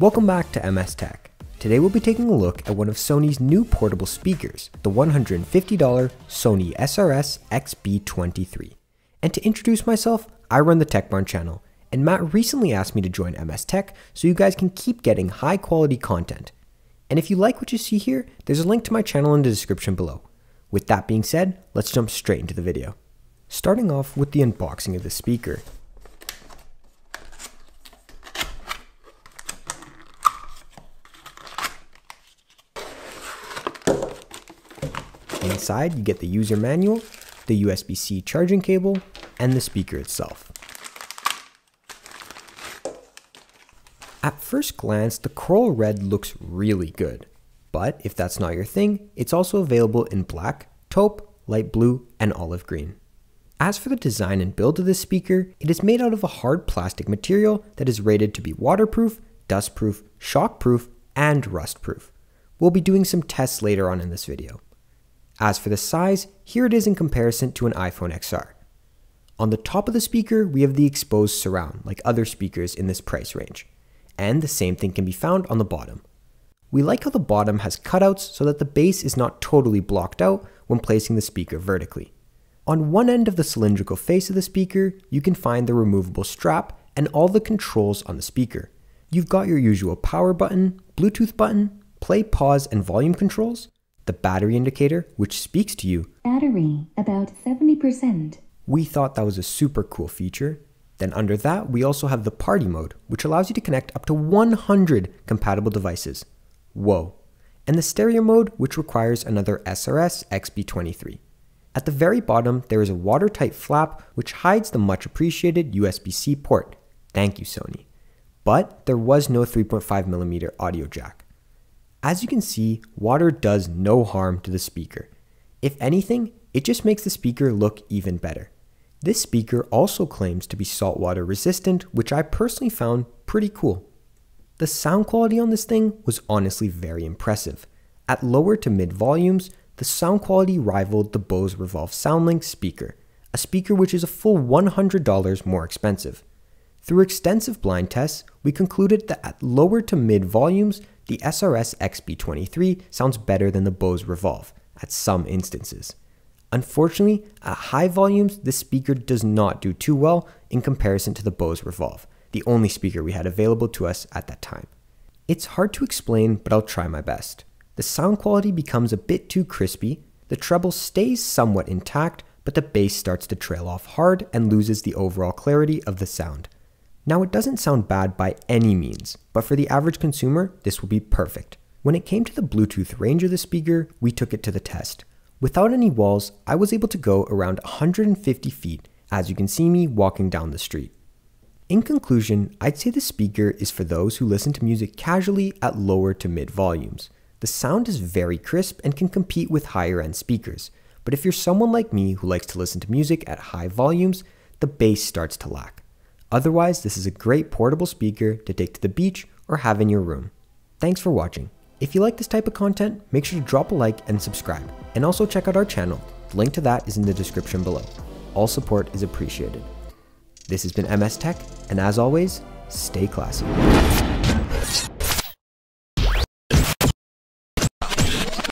Welcome back to MS Tech. Today we'll be taking a look at one of Sony's new portable speakers, the $150 Sony SRS-XB23. And to introduce myself, I run the Tech Barn channel, and Matt recently asked me to join MS Tech so you guys can keep getting high quality content. And if you like what you see here, there's a link to my channel in the description below. With that being said, let's jump straight into the video. Starting off with the unboxing of the speaker. Inside, you get the user manual, the USB-C charging cable, and the speaker itself. At first glance, the coral red looks really good, but if that's not your thing, it's also available in black, taupe, light blue, and olive green. As for the design and build of this speaker, it is made out of a hard plastic material that is rated to be waterproof, dustproof, shockproof, and rustproof. We'll be doing some tests later on in this video. As for the size, here it is in comparison to an iPhone XR. On the top of the speaker, we have the exposed surround, like other speakers in this price range. And the same thing can be found on the bottom. We like how the bottom has cutouts so that the base is not totally blocked out when placing the speaker vertically. On one end of the cylindrical face of the speaker, you can find the removable strap and all the controls on the speaker. You've got your usual power button, Bluetooth button, play, pause, and volume controls, the battery indicator, which speaks to you. Battery, about 70%. We thought that was a super cool feature. Then under that, we also have the party mode, which allows you to connect up to 100 compatible devices. Whoa. And the stereo mode, which requires another SRS-XB23. At the very bottom, there is a watertight flap, which hides the much appreciated USB-C port. Thank you, Sony. But there was no 3.5mm audio jack. As you can see, water does no harm to the speaker. If anything, it just makes the speaker look even better. This speaker also claims to be saltwater resistant, which I personally found pretty cool. The sound quality on this thing was honestly very impressive. At lower to mid volumes, the sound quality rivaled the Bose Revolve SoundLink speaker, a speaker which is a full $100 more expensive. Through extensive blind tests, we concluded that at lower to mid volumes, the SRS-XB23 sounds better than the Bose Revolve at some instances. Unfortunately, at high volumes, this speaker does not do too well in comparison to the Bose Revolve, the only speaker we had available to us at that time. It's hard to explain, but I'll try my best. The sound quality becomes a bit too crispy, the treble stays somewhat intact, but the bass starts to trail off hard and loses the overall clarity of the sound. Now, it doesn't sound bad by any means, but for the average consumer, this will be perfect. When it came to the Bluetooth range of the speaker, we took it to the test. Without any walls, I was able to go around 150 feet, as you can see me walking down the street. In conclusion, I'd say the speaker is for those who listen to music casually at lower to mid volumes. The sound is very crisp and can compete with higher end speakers, but if you're someone like me who likes to listen to music at high volumes, the bass starts to lack. Otherwise, this is a great portable speaker to take to the beach or have in your room. Thanks for watching. If you like this type of content, make sure to drop a like and subscribe. And also check out our channel. The link to that is in the description below. All support is appreciated. This has been MS Tech, and as always, stay classy.